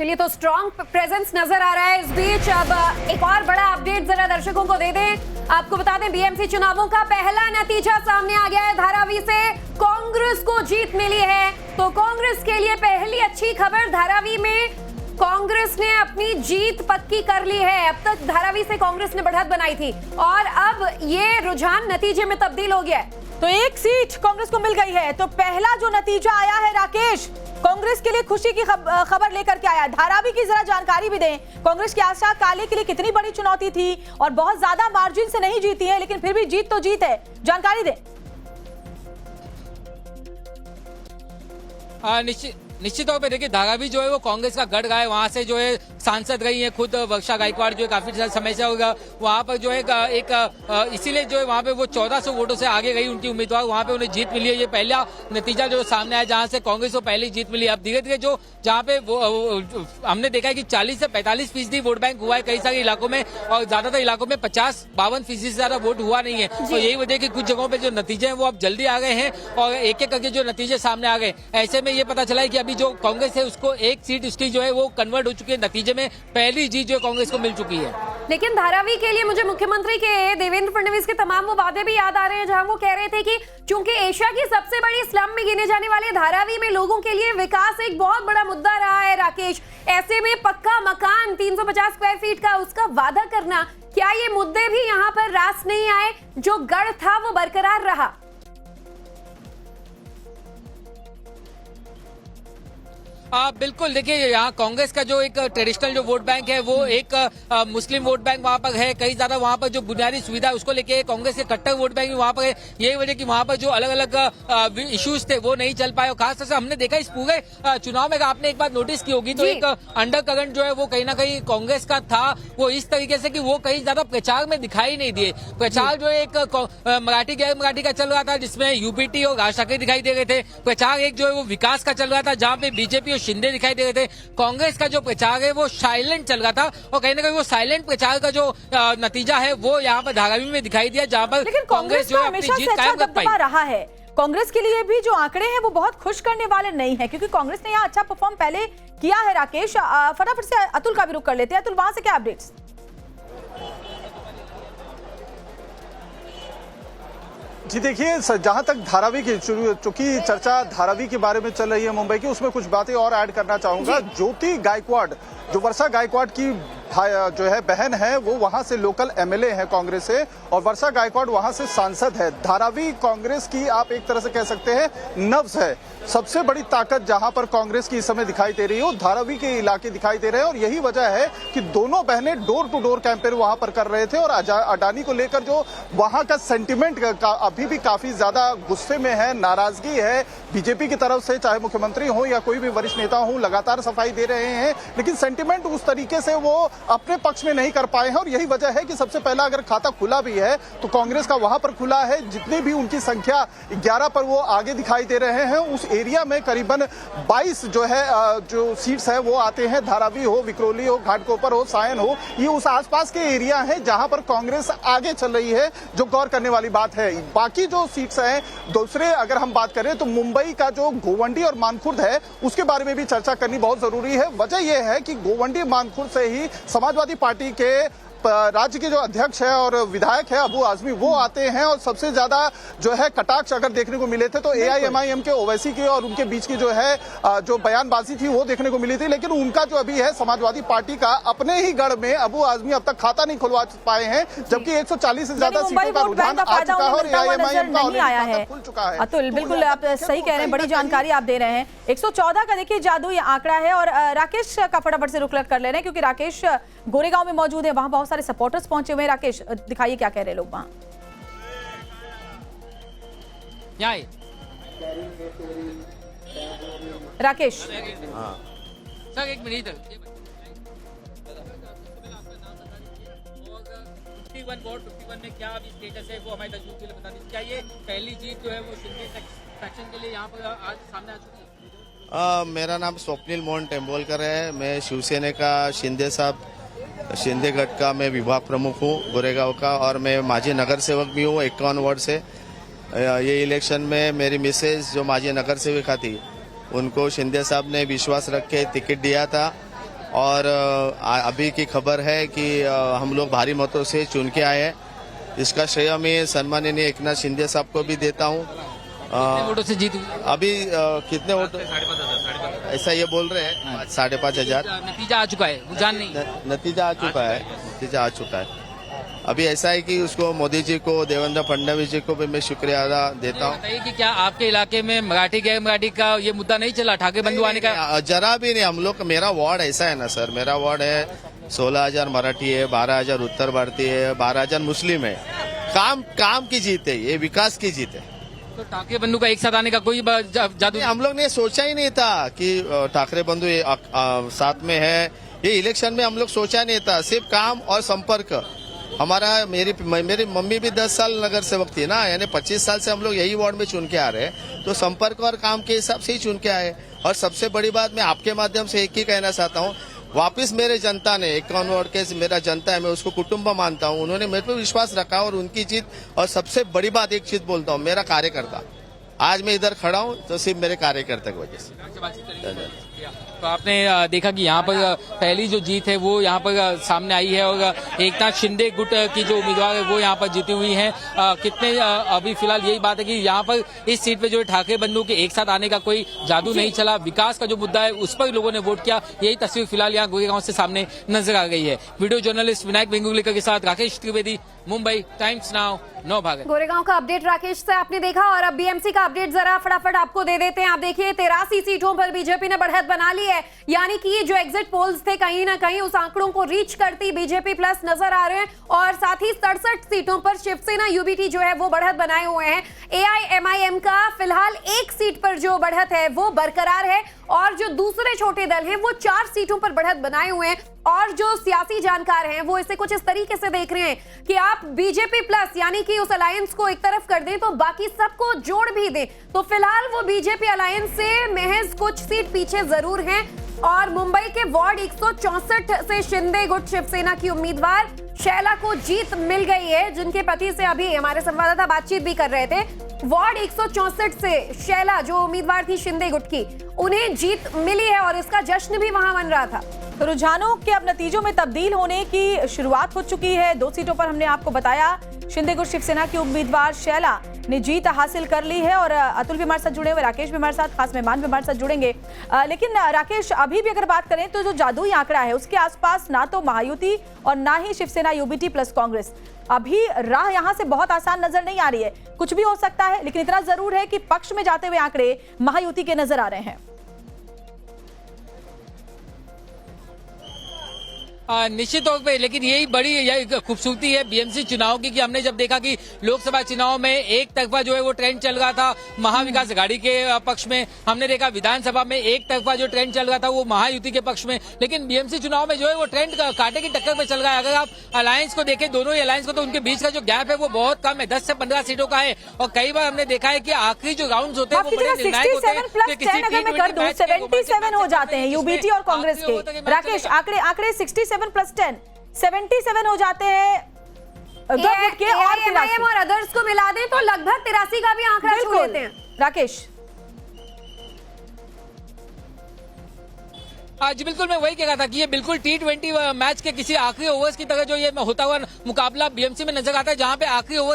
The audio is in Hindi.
चलिए, तो स्ट्रॉन्ग प्रेजेंस नजर आ रहा है इस बीच। अब एक और बड़ा अपडेट जरा दर्शकों को दे दें। आपको बता दें, बीएमसी चुनावों का पहला नतीजा सामने आ गया है। धारावी से कांग्रेस को जीत मिली है, तो कांग्रेस के लिए पहली अच्छी खबर, धारावी में कांग्रेस ने अपनी जीत पक्की कर ली है। अब तक धारावी से कांग्रेस ने बढ़त बनाई थी और अब ये रुझान नतीजे में तब्दील हो गया है। तो एक सीट कांग्रेस को मिल गई है। तो पहला जो नतीजा आया है, राकेश, कांग्रेस के लिए खुशी की खबर लेकर के आया। धारावी की जरा जानकारी भी दें। कांग्रेस की आशा काले के लिए कितनी बड़ी चुनौती थी और बहुत ज्यादा मार्जिन से नहीं जीती है, लेकिन फिर भी जीत तो जीत है। जानकारी दें। निश्चित तौर पे देखिए, धारावी जो है वो कांग्रेस का गढ़ है। वहां से जो है सांसद रही है खुद वर्षा गायकवाड़, जो है काफी समय से होगा वहां पर जो है एक इसीलिए जो है वहां पे वो 1400 वोटों से आगे गई उनकी उम्मीदवार, वहां पे उन्हें जीत मिली है। ये पहला नतीजा जो सामने आया जहां से कांग्रेस को पहली जीत मिली। अब धीरे धीरे जो जहां पे हमने देखा है कि 40 से 45% वोट बैंक हुआ है कई सारे इलाकों में, और ज्यादातर इलाकों में 50-52% से ज्यादा वोट हुआ नहीं है। तो यही वजह की कुछ जगहों पे जो नतीजे हैं वो अब जल्दी आ गए हैं और एक एक करके जो नतीजे सामने आ गए। ऐसे में ये पता चला है कि अभी जो कांग्रेस है उसको एक सीट उसकी जो है वो कन्वर्ट हो चुकी है। नतीजे में पहली जीत जो कांग्रेस को मिल चुकी है। लेकिन धारावी के लिए मुझे मुख्यमंत्री के देवेंद्र फडणवीस के तमाम वो वादे भी याद आ रहे हैं, जहां वो कह रहे थे कि चूंकि एशिया की सबसे बड़ी स्लम में गिने जाने वाले धारावी में लोगों के लिए विकास एक बहुत बड़ा मुद्दा रहा है। राकेश, ऐसे में पक्का मकान 350 स्क्वायर फीट का उसका वादा करना, क्या ये मुद्दे भी यहाँ पर रास नहीं आए? जो गढ़ था वो बरकरार रहा। बिल्कुल, देखिए यहाँ कांग्रेस का जो एक ट्रेडिशनल जो वोट बैंक है वो एक मुस्लिम वोट बैंक वहाँ पर है। कई ज्यादा वहाँ पर जो बुनियादी सुविधा है उसको लेके कांग्रेस के कट्टर वोट बैंक भी वहाँ पर है। यही वजह कि वहाँ पर जो अलग अलग इश्यूज थे वो नहीं चल पाए। और खासतौर से हमने देखा इस पूरे चुनाव में, आपने एक बात नोटिस की होगी तो एक अंडर करंट जो है वो कहीं ना कहीं कांग्रेस का था, वो इस तरीके से कि वो कहीं ज्यादा प्रचार में दिखाई नहीं दिए। प्रचार जो एक मराठी गैर मराठी का चल रहा था जिसमें यूपीटी और राज ठाकरे दिखाई दे रहे थे। प्रचार एक जो है वो विकास का चल रहा था जहाँ पे बीजेपी शिंदे दिखाई दे रहे थे। कांग्रेस का जो प्रचार है वो साइलेंट चल रहा था और कहीं ना कहीं वो साइलेंट प्रचार का जो नतीजा है वो यहाँ पर धारावी में दिखाई दिया, जहां पर कांग्रेस जो है अपनी जीत कायम कर पाई रहा है। कांग्रेस के लिए भी जो आंकड़े हैं वो बहुत खुश करने वाले नहीं है, क्योंकि कांग्रेस ने यहाँ अच्छा परफॉर्म पहले किया है। राकेश, फटाफट से अतुल का भी रुख कर लेते हैं। अतुल, वहां से क्या अपडेट्स? जी देखिए, जहां तक धारावी की चूंकि चर्चा धारावी के बारे में चल रही है मुंबई की, उसमें कुछ बातें और ऐड करना चाहूंगा। ज्योति गायकवाड़ जो वर्षा गायकवाड़ की जो है बहन है, वो वहां से लोकल एमएलए है कांग्रेस से, और वर्षा गायकवाड़ वहां से सांसद है। धारावी कांग्रेस की आप एक तरह से कह सकते हैं नब्ज है। सबसे बड़ी ताकत जहां पर कांग्रेस की इस समय दिखाई दे रही है, धारावी के इलाके दिखाई दे रहे हैं। और यही वजह है कि दोनों बहनें डोर टू डोर कैंपेन वहां पर कर रहे थे। और अडानी को लेकर जो वहां का सेंटिमेंट अभी भी काफी ज्यादा गुस्से में है, नाराजगी है बीजेपी की तरफ से, चाहे मुख्यमंत्री हो या कोई भी वरिष्ठ नेता हो, लगातार सफाई दे रहे हैं, लेकिन सेंटिमेंट उस तरीके से वो अपने पक्ष में नहीं कर पाए हैं। और यही वजह है कि सबसे पहला अगर खाता खुला भी है तो कांग्रेस का वहां पर खुला है। जितने भी उनकी संख्या 11 पर वो आगे दिखाई दे रहे हैं, उस एरिया में करीबन 22 जो है जो सीट्स है वो आते हैं। धारावी हो, विक्रोली हो, घाटकोपर हो, सायन हो, ये उस आसपास के एरिया है जहां पर कांग्रेस आगे चल रही है, जो गौर करने वाली बात है। बाकी जो सीट्स हैं दूसरे, अगर हम बात करें तो मुंबई का जो गोवंडी और मानखुर्द है उसके बारे में भी चर्चा करनी बहुत जरूरी है। वजह यह है कि गोवंडी मानखुर्द से ही समाजवादी पार्टी के राज्य के जो अध्यक्ष है और विधायक है अबू आजमी, वो आते हैं। और सबसे ज्यादा जो है कटाक्ष अगर देखने को मिले थे तो एआईएमआईएम के ओवैसी के और उनके बीच की जो है जो बयानबाजी थी वो देखने को मिली थी। लेकिन उनका जो अभी है समाजवादी पार्टी का अपने ही गढ़ में अबू आजमी अब तक खाता नहीं खुलवा पाए हैं, जबकि 140 से ज्यादा सीटों का रुझान आ चुका है और एआईएमआईएम का ऑलरेडी खुल चुका है। अतुल, बिल्कुल आप सही कह रहे हैं, बड़ी जानकारी आप दे रहे हैं। 114 का देखिए जादू ये आंकड़ा है। और राकेश का फटाफट से रुख कर ले रहे हैं, क्योंकि राकेश गोरेगांव में मौजूद है, वहां बहुत सारे सपोर्टर्स पहुंचे हुए हैं। राकेश, दिखाइए क्या कह रहे लोग वहां। राकेश, सर एक मिनट, 51 में क्या अभी स्टेटस है वो हमारे दर्शकों के लिए बता दीजिए। क्या ये पहली जीत जो है वो शिंदे सेक्शन के लिए यहाँ पर आज सामने आ चुकी है? मेरा नाम स्वप्निल मोहन टेम्बोलकर है। मैं शिवसेना का शिंदे गढ़ का मैं विभाग प्रमुख हूँ गोरेगांव का, और मैं माजी नगर सेवक भी हूँ 51 वार्ड से। ये इलेक्शन में मेरी मिसेज जो माजी नगर सेविका थी, उनको शिंदे साहब ने विश्वास रख के टिकट दिया था और अभी की खबर है कि हम लोग भारी मतों से चुन के आए हैं। इसका श्रेय मैं सम्माननीय एकनाथ शिंदे साहब को भी देता हूँ। कितने वोटों से जीत हुई? अभी कितने वोट ऐसा ये बोल रहे हैं 5,500। नतीजा आ चुका है, रुझान नहीं। नतीजा आ चुका है, नतीजा आ चुका है। अभी ऐसा है कि उसको मोदी जी को, देवेंद्र फडणवीस जी को भी मैं शुक्रिया अदा देता हूँ। बताइए कि क्या आपके इलाके में मराठी गैर मराठी का ये मुद्दा नहीं चला, ठाकरे बंधु आने का? जरा भी नहीं। हम लोग, मेरा वार्ड ऐसा है ना सर, मेरा वार्ड है 16,000 मराठी है, 12,000 उत्तर भारतीय है, 12,000 मुस्लिम है। काम की जीत है, ये विकास की जीत है। तो ठाकरे बंधु का एक साथ आने का कोई जादू? हम लोग ने सोचा ही नहीं था कि ठाकरे बंधु साथ में है। ये इलेक्शन में हम लोग सोचा नहीं था। सिर्फ काम और संपर्क। हमारा मेरी मम्मी भी 10 साल नगर सेवक थी ना, यानी 25 साल से हम लोग यही वार्ड में चुन के आ रहे हैं। तो संपर्क और काम के हिसाब से ही चुन के आए। और सबसे बड़ी बात मैं आपके माध्यम से एक ही कहना चाहता हूँ, वापिस मेरे जनता ने 51 वार्ड के मेरा जनता है, मैं उसको कुटुंब मानता हूँ। उन्होंने मेरे पर विश्वास रखा और उनकी जीत। और सबसे बड़ी बात एक चीज बोलता हूँ, मेरा कार्यकर्ता। आज मैं इधर खड़ा हूँ तो सिर्फ मेरे कार्यकर्ता की वजह से। तो आपने देखा कि यहाँ पर पहली जो जीत है वो यहाँ पर सामने आई है और एकनाथ शिंदे गुट की जो उम्मीदवार है वो यहाँ पर जीती हुई हैं। कितने अभी फिलहाल यही बात है कि यहाँ पर इस सीट पे जो ठाकरे बंधु के एक साथ आने का कोई जादू नहीं चला। विकास का जो मुद्दा है उस पर लोगों ने वोट किया। यही तस्वीर फिलहाल यहाँ गोरेगांव से सामने नजर आ गई है। वीडियो जर्नलिस्ट विनायक वेंगुर्लेकर के साथ राकेश त्रिवेदी, मुंबई टाइम्स नाउ, 9 भाग। गोरेगांव का अपडेट राकेश से आपने देखा और अब बीएमसी का अपडेट जरा फटाफट आपको दे देते हैं। आप देखिए 83 सीटों पर बीजेपी ने बढ़त बना ली है, यानी कि जो एग्जिट पोल्स थे कहीं ना कहीं उस आंकड़ों को रीच करती बीजेपी प्लस नजर आ रहे हैं। और साथ ही 67 सीटों पर शिवसेना यूबीटी जो है वो बढ़त बनाए हुए हैं। एआईएमआईएम का फिलहाल 1 सीट पर जो बढ़त है वो बरकरार है और जो दूसरे छोटे दल हैं वो 4 सीटों पर बढ़त बनाए हुए हैं। और जो सियासी जानकार हैं वो इसे कुछ इस तरीके से देख रहे हैं कि आप बीजेपी प्लस यानी कि उस अलायंस को एक तरफ कर दें तो बाकी सबको जोड़ भी दें। तो फिलहाल वो बीजेपी अलायंस से महज कुछ सीट पीछे जरूर हैं। और मुंबई के वार्ड 164 से शिंदे गुट शिवसेना की उम्मीदवार शैला को जीत मिल गई है, जिनके पति से अभी हमारे संवाददाता बातचीत भी कर रहे थे। वार्ड 164 से शैला जो उम्मीदवार थी शिंदे गुट की, उन्हें जीत मिली है और इसका जश्न भी वहां मन रहा था। तो रुझानों के अब नतीजों में तब्दील होने की शुरुआत हो चुकी है। 2 सीटों पर हमने आपको बताया शिंदे गुट शिवसेना की उम्मीदवार शैला ने जीत हासिल कर ली है। और अतुल भी हमारे साथ जुड़े हुए, राकेश भी हमारे साथ, खास मेहमान भी हमारे साथ जुड़ेंगे। लेकिन राकेश, अभी भी अगर बात करें तो जो जादुई आंकड़ा है उसके आसपास ना तो महायुति और ना ही शिवसेना यूबीटी प्लस कांग्रेस। अभी राह यहां से बहुत आसान नजर नहीं आ रही है। कुछ भी हो सकता है, लेकिन इतना जरूर है कि पक्ष में जाते हुए आंकड़े महायुति के नजर आ रहे हैं। निश्चित तौर पे, लेकिन यही बड़ी खूबसूरती है बीएमसी चुनाव की कि हमने जब देखा कि लोकसभा चुनाव में एक तरफा जो है वो ट्रेंड चल रहा था महाविकास अघाड़ी के पक्ष में, हमने देखा विधानसभा में एक तरफा जो ट्रेंड चल रहा था वो महायुति के पक्ष में, लेकिन बीएमसी चुनाव में जो है वो ट्रेंड कांटे की टक्कर पे चल रहा है। अगर आप अलायंस को देखें, दोनों ही अलायंस को, तो उनके बीच का जो गैप है वो बहुत कम है, 10 से 15 सीटों का है। और कई बार हमने देखा है कि आखिरी जो राउंड होते हैं वो बड़े निर्णायक होते हैं। 77 हो जाते हैं यूबीटी और कांग्रेस के। राकेश, आंकड़े 67 + 10 77 हो जाते हैं एआईएमआईएम और अदर्स को मिला दें तो लगभग 83 का भी आंकड़ा छू लेते हैं। राकेश, जी बिल्कुल, मैं वही कह रहा था कि ये बिल्कुल T20 मैच के किसी आखिरी ओवर्स की तरह जो ये होता हुआ मुकाबला बीएमसी में नजर आता है, जहां पे आखिरी ओवर